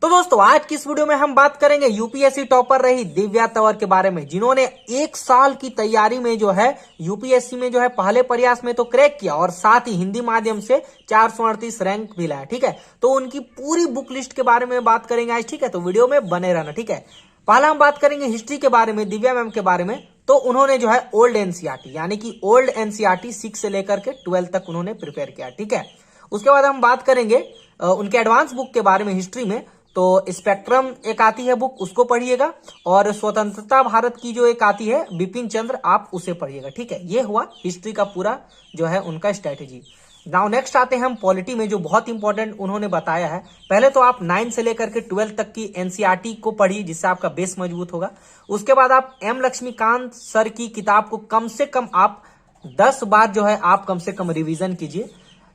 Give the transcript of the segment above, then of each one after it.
तो दोस्तों आज की इस वीडियो में हम बात करेंगे यूपीएससी टॉपर रही दिव्या तंवर के बारे में, जिन्होंने एक साल की तैयारी में जो है यूपीएससी में जो है पहले प्रयास में तो क्रैक किया और साथ ही हिंदी माध्यम से 438 रैंक भी लाया। ठीक है, तो उनकी पूरी बुक लिस्ट के बारे में बात करेंगे आज। ठीक है, तो वीडियो में बने रहना। ठीक है, पहला हम बात करेंगे हिस्ट्री के बारे में, दिव्या मैम के बारे में। तो उन्होंने जो है ओल्ड एनसीईआरटी यानी कि ओल्ड एनसीईआरटी 6 से लेकर के 12 तक उन्होंने प्रिपेयर किया। ठीक है, उसके बाद हम बात करेंगे उनके एडवांस बुक के बारे में हिस्ट्री में। तो स्पेक्ट्रम एक आती है बुक, उसको पढ़िएगा, और स्वतंत्रता भारत की जो एक आती है बिपिन चंद्र, आप उसे पढ़िएगा। ठीक है, ये हुआ हिस्ट्री का पूरा जो है उनका स्ट्रेटेजी। नाउ नेक्स्ट आते हैं हम पॉलिटी में, जो बहुत इंपॉर्टेंट उन्होंने बताया है। पहले तो आप 9 से लेकर के 12 तक की एनसीईआरटी को पढ़िए, जिससे आपका बेस मजबूत होगा। उसके बाद आप एम लक्ष्मीकांत सर की किताब को कम से कम आप 10 बार जो है आप कम से कम रिवीजन कीजिए।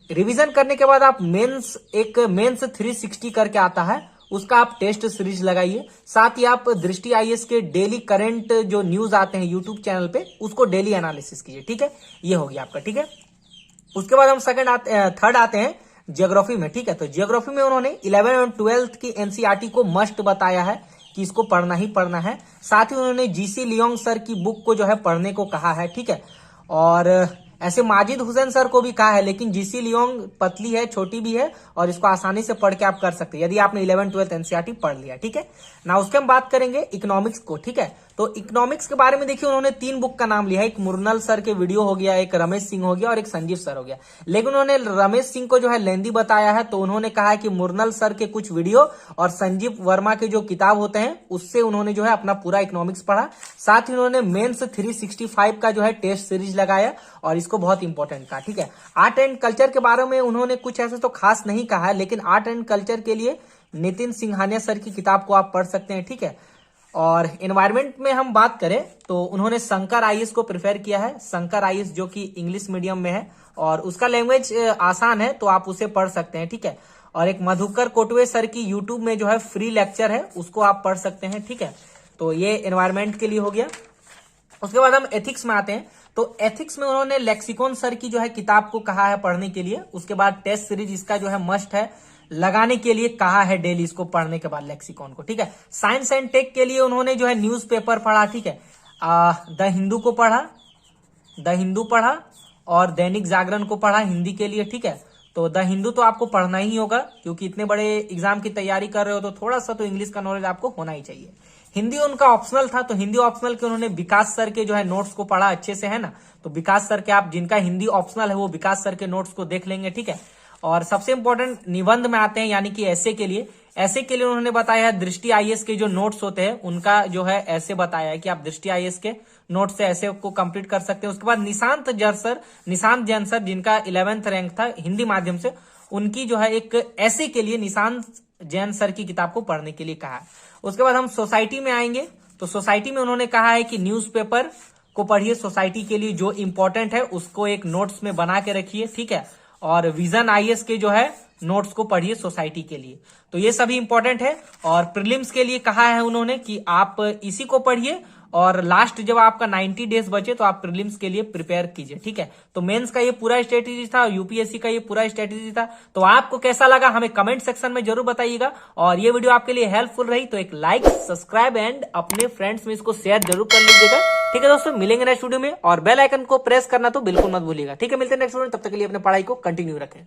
रिवीजन करने के बाद आप मेंस 360 करके आता है, उसका आप टेस्ट सीरीज लगाइए। साथ ही आप दृष्टि आईएएस के डेली करंट जो न्यूज आते हैं यूट्यूब चैनल पे, उसको डेली एनालिसिस कीजिए। ठीक है, ये हो गया आपका। ठीक है, उसके बाद हम थर्ड आते हैं ज्योग्राफी में। ठीक है, तो ज्योग्राफी में उन्होंने 11 और 12 की एनसीईआरटी को मस्ट बताया है कि इसको पढ़ना ही पढ़ना है। साथ ही उन्होंने जीसी लियोंग सर की बुक को जो है पढ़ने को कहा है। ठीक है, और ऐसे माजिद हुसैन सर को भी कहा है, लेकिन जीसी लियोंग पतली है, छोटी भी है, और इसको आसानी से पढ़ के आप कर सकते हैं यदि आपने 11-12 एनसीईआरटी पढ़ लिया। ठीक है ना, उसके हम बात करेंगे इकोनॉमिक्स को। ठीक है, तो इकोनॉमिक्स के बारे में देखिए उन्होंने 3 बुक का नाम लिया है। एक मुरनल सर के वीडियो हो गया, एक रमेश सिंह हो गया, और एक संजीव सर हो गया। लेकिन उन्होंने रमेश सिंह को जो है लेंदी बताया है, तो उन्होंने कहा है कि मुरनल सर के कुछ वीडियो और संजीव वर्मा के जो किताब होते हैं उससे उन्होंने जो है अपना पूरा इकोनॉमिक्स पढ़ा। साथ ही उन्होंने मेंस 365 का जो है टेस्ट सीरीज लगाया, और इसको बहुत इंपॉर्टेंट कहा। ठीक है, आर्ट एंड कल्चर के बारे में उन्होंने कुछ ऐसे तो खास नहीं कहा है, लेकिन आर्ट एंड कल्चर के लिए नितिन सिंघानिया सर की किताब को आप पढ़ सकते हैं। ठीक है, और एनवायरमेंट में हम बात करें तो उन्होंने शंकर आईएएस को प्रेफर किया है। शंकर आईएएस जो कि इंग्लिश मीडियम में है और उसका लैंग्वेज आसान है, तो आप उसे पढ़ सकते हैं। ठीक है, और एक मधुकर कोटवे सर की यूट्यूब में जो है फ्री लेक्चर है, उसको आप पढ़ सकते हैं। ठीक है, तो ये एनवायरमेंट के लिए हो गया। उसके बाद हम एथिक्स में आते हैं, तो एथिक्स में उन्होंने लेक्सिकॉन सर की जो है किताब को कहा है पढ़ने के लिए। उसके बाद टेस्ट सीरीज इसका जो है मस्ट है लगाने के लिए कहा है डेली, इसको पढ़ने के बाद लेक्सिकॉन को। ठीक है, साइंस एंड टेक के लिए उन्होंने जो है न्यूज़पेपर पढ़ा। ठीक है, द हिंदू को पढ़ा, द हिंदू पढ़ा, और दैनिक जागरण को पढ़ा हिंदी के लिए। ठीक है, तो द हिंदू तो आपको पढ़ना ही होगा, क्योंकि इतने बड़े एग्जाम की तैयारी कर रहे हो तो थोड़ा सा तो इंग्लिश का नॉलेज आपको होना ही चाहिए। हिंदी उनका ऑप्शनल था, तो हिंदी ऑप्शनल के उन्होंने विकास सर के जो है नोट्स को पढ़ा अच्छे से, है ना। तो विकास सर के, आप जिनका हिंदी ऑप्शनल है वो विकास सर के नोट्स को देख लेंगे। ठीक है, और सबसे इंपॉर्टेंट निबंध में आते हैं, यानी कि ऐसे के लिए। ऐसे के लिए उन्होंने बताया है दृष्टि आईएएस के जो नोट्स होते हैं उनका जो है ऐसे बताया है कि आप दृष्टि आईएएस के नोट से ऐसे को कंप्लीट कर सकते हैं। उसके बाद निशांत जैन सर जिनका 11th रैंक था हिंदी माध्यम से, उनकी जो है एक ऐसे के लिए निशांत जैन सर की किताब को पढ़ने के लिए कहा है। उसके बाद हम सोसाइटी में आएंगे, तो सोसाइटी में उन्होंने कहा है कि न्यूज़पेपर को पढ़िए, सोसाइटी के लिए जो इंपॉर्टेंट है उसको एक नोट्स में बना के रखिए। ठीक है, और विजन आईएएस के जो है नोट्स को पढ़िए सोसाइटी के लिए। तो ये सभी इंपॉर्टेंट है। और प्रीलिम्स के लिए कहा है उन्होंने कि आप इसी को पढ़िए, और लास्ट जब आपका 90 डेज बचे तो आप प्रीलिम्स के लिए प्रिपेयर कीजिए। ठीक है, तो मेंस का ये पूरा स्ट्रेटेजी था, यूपीएससी का ये पूरा स्ट्रेटेजी था। तो आपको कैसा लगा हमें कमेंट सेक्शन में जरूर बताइएगा, और ये वीडियो आपके लिए हेल्पफुल रही तो एक लाइक, सब्सक्राइब एंड अपने फ्रेंड्स में इसको शेयर जरूर कर लीजिएगा। ठीक है दोस्तों, मिलेंगे नेक्स्ट वीडियो में, और बेल आइकन को प्रेस करना तो बिल्कुल मत भूलिएगा। ठीक है, मिलते हैं नेक्स्ट वीडियो में, तब तक के लिए अपने पढ़ाई को कंटिन्यू रखें।